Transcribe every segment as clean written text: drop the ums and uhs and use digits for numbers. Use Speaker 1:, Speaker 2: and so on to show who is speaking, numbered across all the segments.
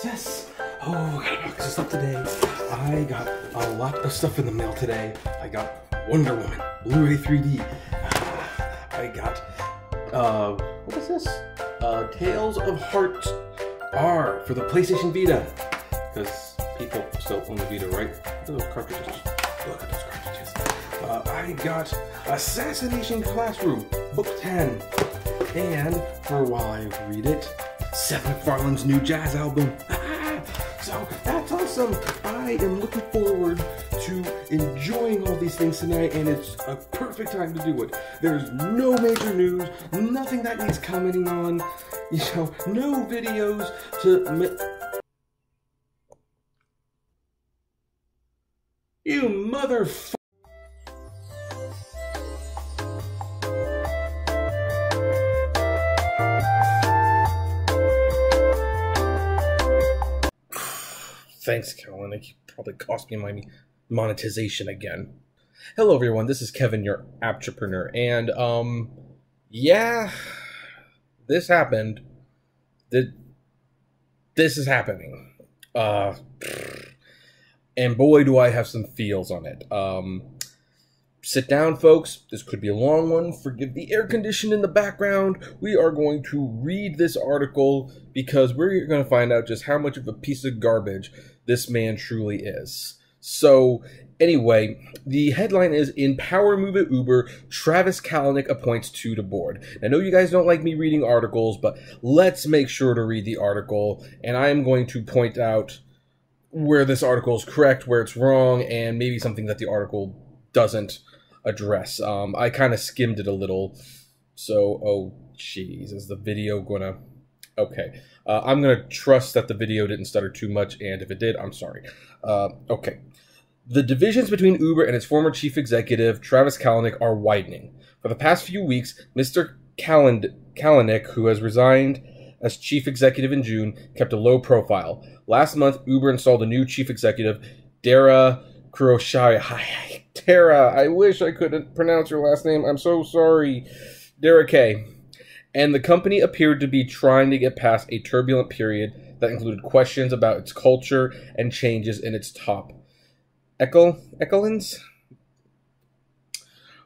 Speaker 1: Yes. Oh, I got a box of stuff today. I got a lot of stuff in the mail today. I got Wonder Woman, Blu-ray 3D. I got, what is this? Tales of Heart R for the PlayStation Vita. Because people still own the Vita, right? Look at those cartridges. Look at those cartridges. I got Assassination Classroom, Book 10. And for while I read it, Seth MacFarlane's new jazz album. So that's awesome. I am looking forward to enjoying all these things tonight, and it's a perfect time to do it. There's no major news, nothing that needs commenting on, no videos to... You motherfucker! Thanks, Kalanick. You probably cost me my monetization again. Hello, everyone. This is Kevin, your entrepreneur, and yeah, this happened. This is happening. And boy, do I have some feels on it. Sit down, folks. This could be a long one. Forgive the air condition in the background. We are going to read this article because we're going to find out just how much of a piece of garbage this man truly is. So, anyway, the headline is, in power move at Uber, Travis Kalanick appoints two to board. I know you guys don't like me reading articles, but let's make sure to read the article. And I am going to point out where this article is correct, where it's wrong, and maybe something that the article doesn't address. I kind of skimmed it a little. So, oh, jeez, is the video gonna... Okay, I'm going to trust that the video didn't stutter too much, and if it did, I'm sorry. Okay. The divisions between Uber and its former chief executive, Travis Kalanick, are widening. For the past few weeks, Mr. Kalanick, who has resigned as chief executive in June, kept a low profile. Last month, Uber installed a new chief executive, Dara Kuroshaya. Dara, I wish I could pronounce your last name. I'm so sorry. Dara K. And the company appeared to be trying to get past a turbulent period that included questions about its culture and changes in its top echelons.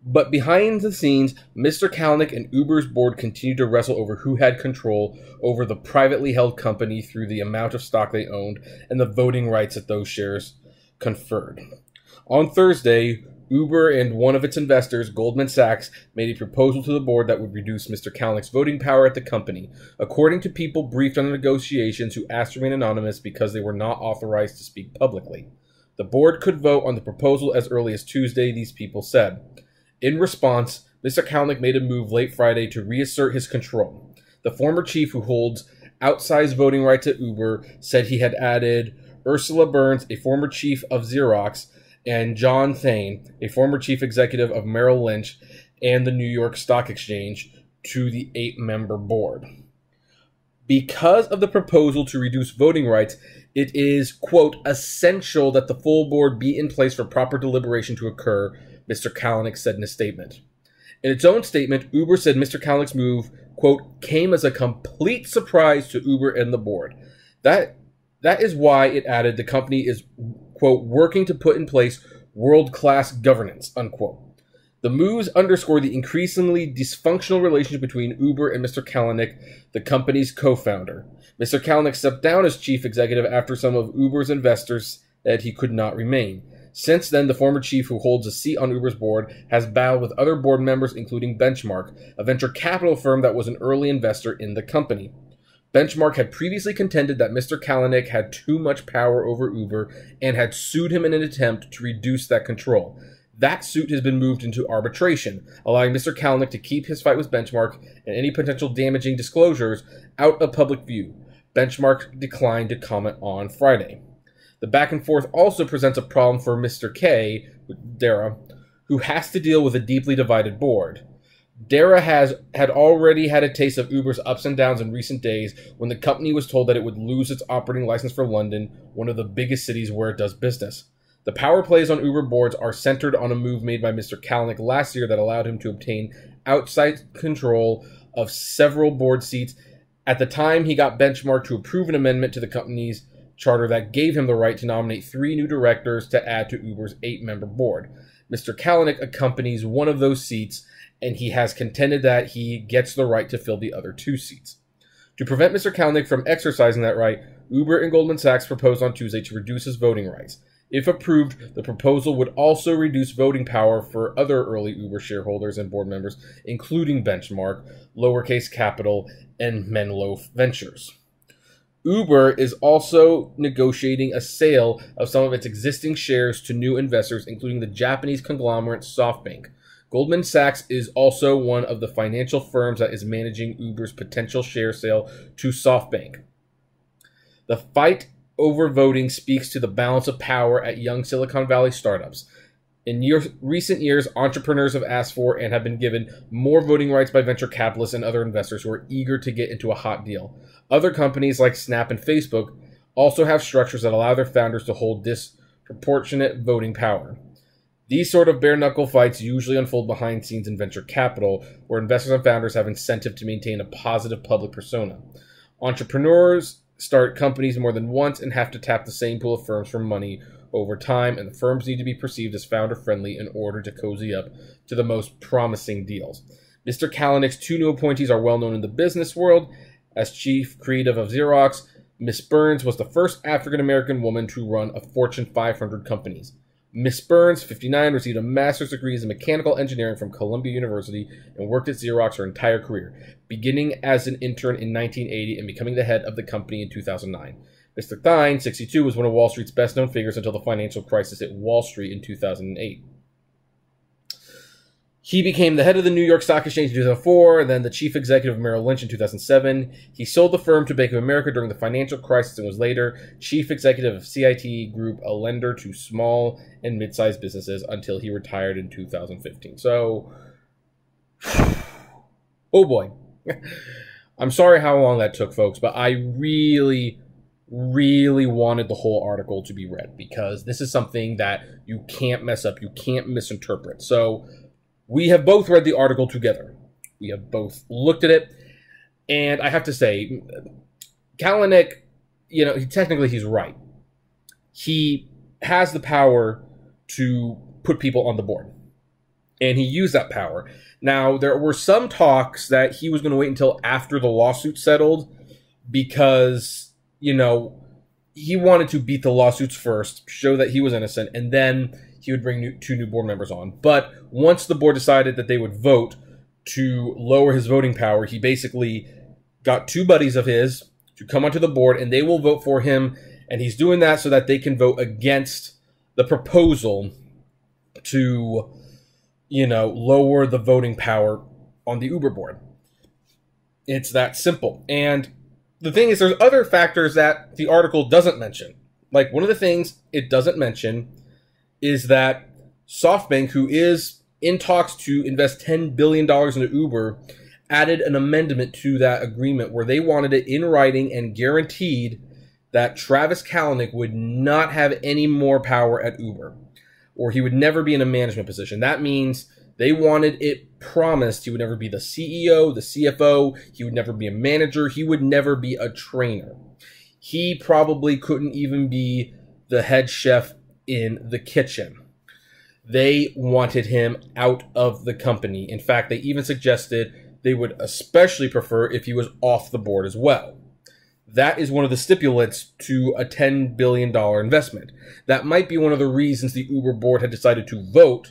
Speaker 1: But behind the scenes, Mr. Kalanick and Uber's board continued to wrestle over who had control over the privately held company through the amount of stock they owned and the voting rights that those shares conferred. On Thursday, Uber and one of its investors, Goldman Sachs, made a proposal to the board that would reduce Mr. Kalanick's voting power at the company, according to people briefed on the negotiations who asked to remain anonymous because they were not authorized to speak publicly. The board could vote on the proposal as early as Tuesday, these people said. In response, Mr. Kalanick made a move late Friday to reassert his control. The former chief, who holds outsized voting rights at Uber, said he had added Ursula Burns, a former chief of Xerox, and John Thain, a former chief executive of Merrill Lynch and the New York Stock Exchange, to the 8-member board. Because of the proposal to reduce voting rights, it is, quote, essential that the full board be in place for proper deliberation to occur, Mr. Kalanick said in a statement. In its own statement, Uber said Mr. Kalanick's move, quote, came as a complete surprise to Uber and the board. That is why, it added, the company is, quote, working to put in place world-class governance, unquote. The moves underscore the increasingly dysfunctional relationship between Uber and Mr. Kalanick, the company's co-founder. Mr. Kalanick stepped down as chief executive after some of Uber's investors said he could not remain. Since then, the former chief, who holds a seat on Uber's board, has battled with other board members, including Benchmark, a venture capital firm that was an early investor in the company. Benchmark had previously contended that Mr. Kalanick had too much power over Uber and had sued him in an attempt to reduce that control. That suit has been moved into arbitration, allowing Mr. Kalanick to keep his fight with Benchmark and any potential damaging disclosures out of public view. Benchmark declined to comment on Friday. The back and forth also presents a problem for Mr. K, Dara, who has to deal with a deeply divided board. Dara had already had a taste of Uber's ups and downs in recent days when the company was told that it would lose its operating license for London, one of the biggest cities where it does business. The power plays on Uber boards are centered on a move made by Mr. Kalanick last year that allowed him to obtain outside control of several board seats At the time, he got Benchmark to approve an amendment to the company's charter that gave him the right to nominate 3 new directors to add to Uber's 8-member board. Mr. Kalanick accompanies one of those seats, and he has contended that he gets the right to fill the other 2 seats. To prevent Mr. Kalanick from exercising that right, Uber and Goldman Sachs proposed on Tuesday to reduce his voting rights. If approved, the proposal would also reduce voting power for other early Uber shareholders and board members, including Benchmark, Lowercase Capital, and Menlo Ventures. Uber is also negotiating a sale of some of its existing shares to new investors, including the Japanese conglomerate SoftBank. Goldman Sachs is also one of the financial firms that is managing Uber's potential share sale to SoftBank. The fight over voting speaks to the balance of power at young Silicon Valley startups. In recent years, entrepreneurs have asked for and have been given more voting rights by venture capitalists and other investors who are eager to get into a hot deal. Other companies like Snap and Facebook also have structures that allow their founders to hold disproportionate voting power. These sort of bare-knuckle fights usually unfold behind scenes in venture capital, where investors and founders have incentive to maintain a positive public persona. Entrepreneurs start companies more than once and have to tap the same pool of firms for money over time, and the firms need to be perceived as founder-friendly in order to cozy up to the most promising deals. Mr. Kalanick's 2 new appointees are well known in the business world. As chief creative of Xerox, Miss Burns was the first African-American woman to run a Fortune 500 companies. Miss Burns, 59, received a master's degree in mechanical engineering from Columbia University and worked at Xerox her entire career, beginning as an intern in 1980 and becoming the head of the company in 2009. Mr. Thine, 62, was one of Wall Street's best-known figures until the financial crisis hit Wall Street in 2008. He became the head of the New York Stock Exchange in 2004, and then the chief executive of Merrill Lynch in 2007. He sold the firm to Bank of America during the financial crisis and was later chief executive of CIT Group, a lender to small and mid-sized businesses, until he retired in 2015. So, oh boy. I'm sorry how long that took, folks, but I really wanted the whole article to be read, because this is something that you can't mess up, you can't misinterpret. So, we have both read the article together. We have both looked at it. And I have to say, Kalanick, technically he's right. He has the power to put people on the board. And he used that power. Now, there were some talks that he was going to wait until after the lawsuit settled because, he wanted to beat the lawsuits first, show that he was innocent, and then he would bring 2 new board members on. But once the board decided that they would vote to lower his voting power, he basically got 2 buddies of his to come onto the board, and they will vote for him. And he's doing that so that they can vote against the proposal to, lower the voting power on the Uber board. It's that simple. And the thing is, there's other factors that the article doesn't mention. Like, one of the things it doesn't mention is that SoftBank, who is in talks to invest $10 billion into Uber, added an amendment to that agreement where they wanted it in writing and guaranteed that Travis Kalanick would not have any more power at Uber, or he would never be in a management position. That means they wanted it promised he would never be the CEO, the CFO, he would never be a manager, he would never be a trainer. He probably couldn't even be the head chef in the kitchen. They wanted him out of the company. In fact, they even suggested they would especially prefer if he was off the board as well. That is one of the stipulates to a $10 billion investment. That might be one of the reasons the Uber board had decided to vote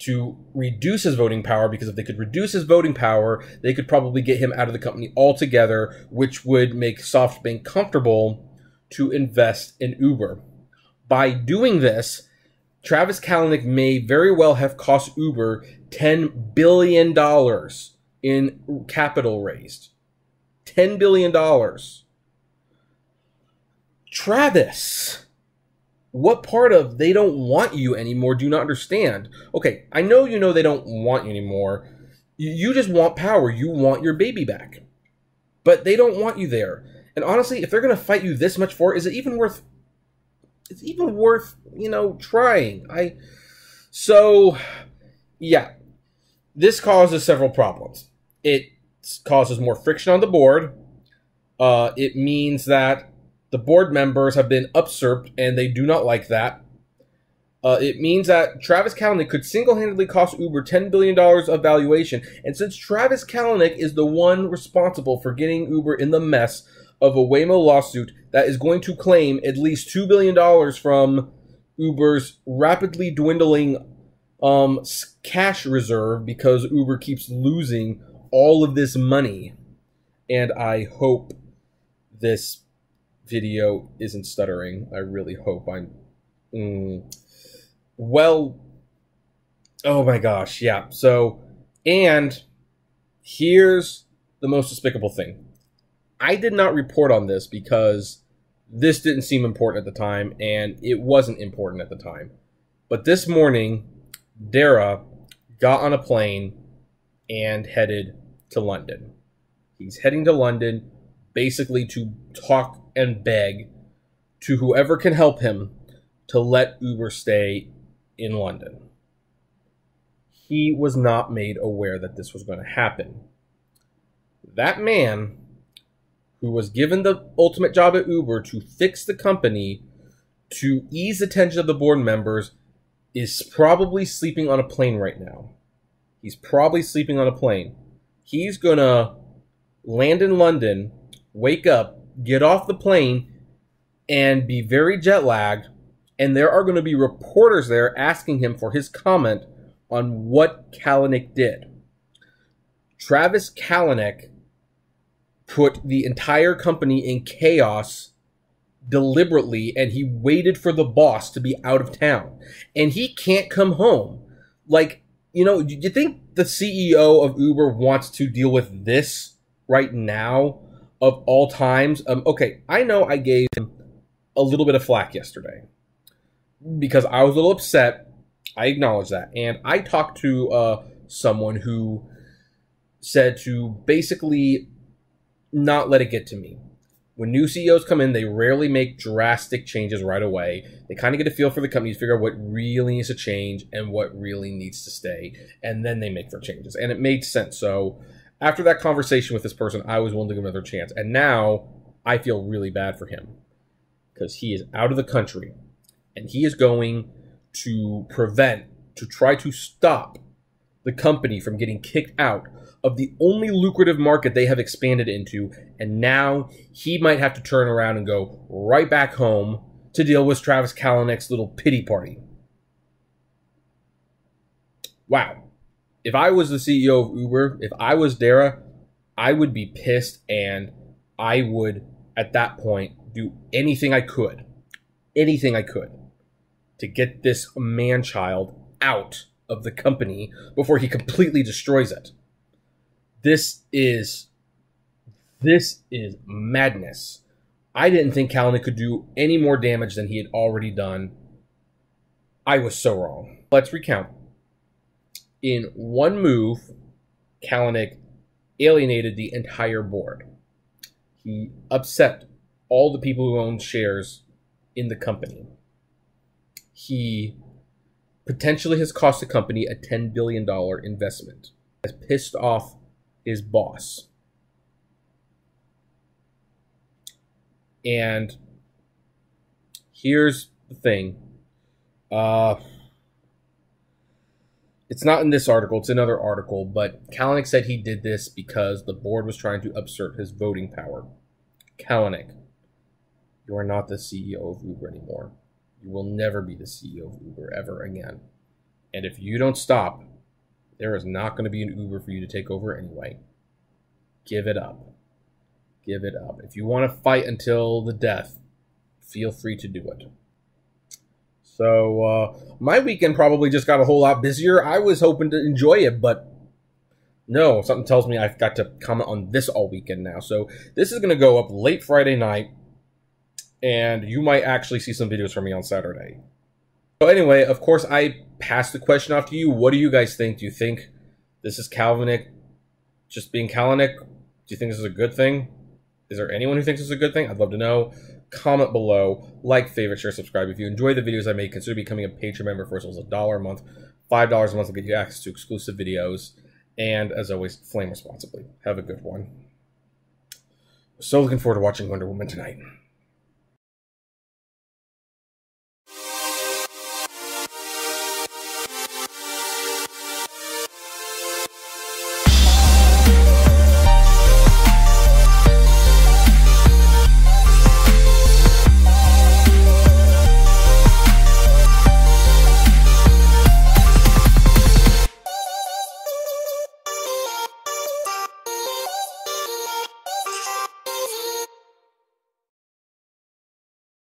Speaker 1: to reduce his voting power, because if they could reduce his voting power, they could probably get him out of the company altogether, which would make SoftBank comfortable to invest in Uber. By doing this, Travis Kalanick may very well have cost Uber $10 billion in capital raised. $10 billion. Travis, what part of they don't want you anymore do you not understand? Okay, I know they don't want you anymore. You just want power. You want your baby back. But they don't want you there. And honestly, if they're going to fight you this much for, is it even worth... It's even worth, trying. So, yeah. This causes several problems. It causes more friction on the board. It means that the board members have been usurped, and they do not like that. It means that Travis Kalanick could single-handedly cost Uber $10 billion of valuation. And since Travis Kalanick is the one responsible for getting Uber in the mess of a Waymo lawsuit that is going to claim at least $2 billion from Uber's rapidly dwindling cash reserve because Uber keeps losing all of this money. And I hope this video isn't stuttering. I really hope I'm... Well, oh my gosh, yeah. So, and here's the most despicable thing. I did not report on this because this didn't seem important at the time, and it wasn't important at the time. But this morning, Dara got on a plane and headed to London. He's heading to London basically to talk and beg to whoever can help him to let Uber stay in London. He was not made aware that this was going to happen. That man, who was given the ultimate job at Uber to fix the company, to ease the tension of the board members, is probably sleeping on a plane right now. He's probably sleeping on a plane. He's going to land in London, wake up, get off the plane, and be very jet lagged. And there are going to be reporters there asking him for his comment on what Kalanick did. Travis Kalanick put the entire company in chaos deliberately, and he waited for the boss to be out of town. And he can't come home. Like, you know, do you think the CEO of Uber wants to deal with this right now of all times? Okay, I know I gave him a little bit of flack yesterday because I was a little upset. I acknowledge that. And I talked to someone who said to basically not let it get to me. When new CEOs come in, they rarely make drastic changes right away. They kind of get a feel for the company to figure out what really needs to change and what really needs to stay. And then they make their changes. And it made sense. So after that conversation with this person, I was willing to give him another chance. And now I feel really bad for him because he is out of the country. And he is going to try to stop the company from getting kicked out of the only lucrative market they have expanded into. And now he might have to turn around and go right back home to deal with Travis Kalanick's little pity party. Wow. If I was the CEO of Uber, if I was Dara, I would be pissed, and I would, at that point, do anything I could to get this man-child out of the company before he completely destroys it. This is madness. I didn't think Kalanick could do any more damage than he had already done. I was so wrong. Let's recount. In one move, Kalanick alienated the entire board. He upset all the people who owned shares in the company. He potentially has cost the company a $10 billion investment. Has pissed off his boss. And here's the thing. It's not in this article, it's another article, but Kalanick said he did this because the board was trying to usurp his voting power. Kalanick, you are not the CEO of Uber anymore. You will never be the CEO of Uber ever again. And if you don't stop, there is not going to be an Uber for you to take over anyway. Give it up. Give it up. If you want to fight until the death, feel free to do it. So, my weekend probably just got a whole lot busier. I was hoping to enjoy it, but no, something tells me I've got to comment on this all weekend now. So, this is going to go up late Friday night, and you might actually see some videos from me on Saturday. So anyway, of course, I passed the question off to you. What do you guys think? Do you think this is Kalanick just being Kalanick? Do you think this is a good thing? Is there anyone who thinks this is a good thing? I'd love to know. Comment below. Like, favorite, share, subscribe. If you enjoy the videos I make, consider becoming a Patreon member for as little as $1 a month. $5 a month will get you access to exclusive videos. And as always, flame responsibly. Have a good one. So looking forward to watching Wonder Woman tonight.